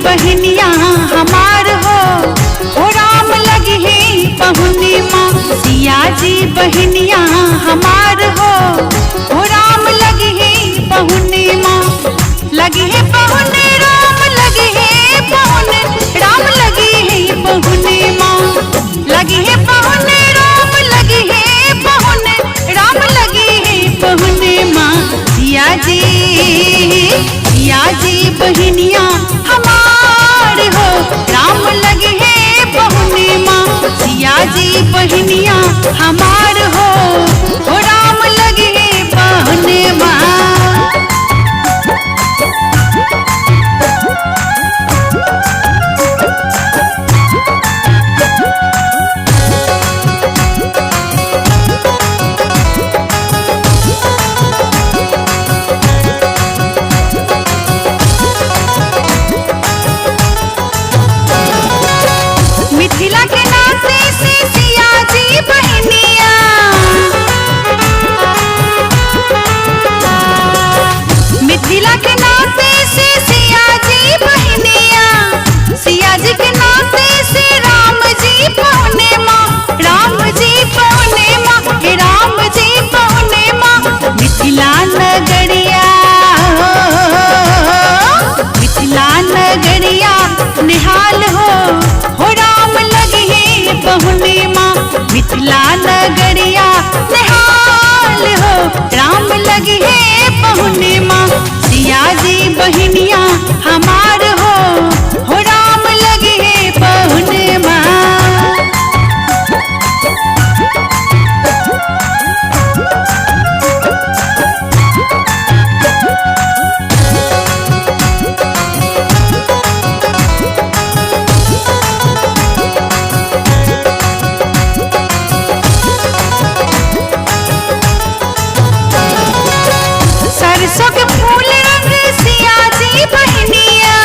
बहनिया हमार हो राम लगी है पहुने माँ। सिया जी बहनिया हमार हो राम लगी है पहुने माँ। लगी है पहुने राम लगी है पहुने, राम लगी है पहुने माँ। लगी है पहुने राम लगी है पहुने, राम लगी है पहुने माँ। सिया जी बहनिया हमार हो राम लगी है पहुने माँ। सिया जी बहनिया हमार हो राम लगी है पहुने माँ। मिथिला के नाते से सिया जी बहनिया, मिथिला के नाते से सिया जी बहनिया। सिया जी के नाते से राम जी पहुने माँ, राम जी पहुने माँ, हे राम जी पहुने माँ। मिथिला नगरिया मिथिला नगरिया निहाल हो राम लगी है पहुने माँ। मिथिला नगरिया निहाल हो राम लगी है पहुने माँ। सिया जी बहनिया हमार हो राम लगी है पहुने माँ। सरसों के फूल रंग सिया जी बहनिया,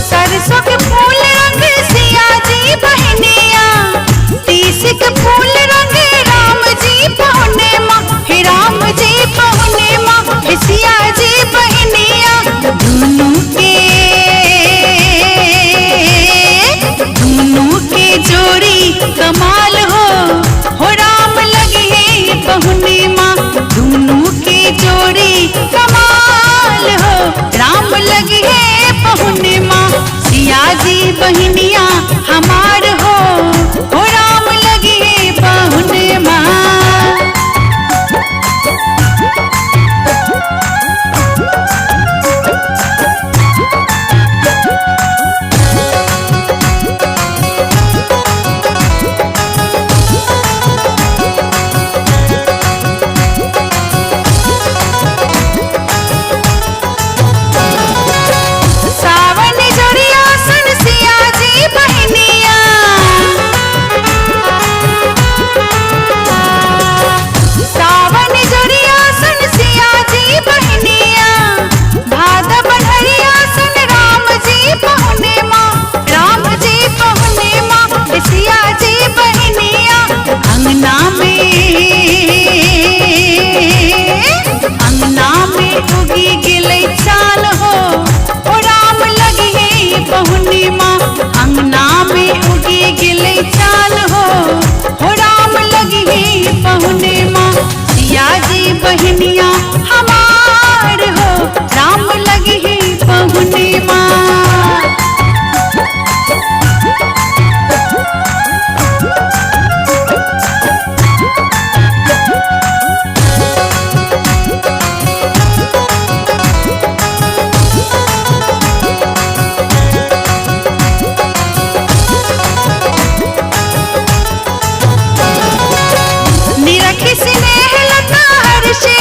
सरसों के फूल रंग सिया जी बहनिया। तीसी के फूल रंग राम जी पहुने माँ, हे राम जी पहुने माँ, हे सिया जी बहनिया। दोनों के जोड़ी कमाल हो राम लगी है पहुने माँ। दोनों के जोड़ी कमाल हो राम लगी है पहुने माँ। सिया जी बहनिया हमार हो राम लगी है पहुने माँ। सावन जोड़िया सन सिया जी बहनिया, सावन जोड़िया सन सिया जी बहनिया। भाद बन्हरिया सन राम जी पहुने माँ, राम जी पहुने माँ, सिया जी बहनिया। अंगना में उगी गिले चाल हो राम लगी है पहुने माँ। अंगना में उगी गिले चाल हो राम लगी है पहुने माँ। सिया जी बहनिया हमार हो राम लगी है पहुने माँ। निरखी स्नेह लता हर्षे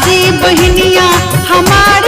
जी बहनिया हमार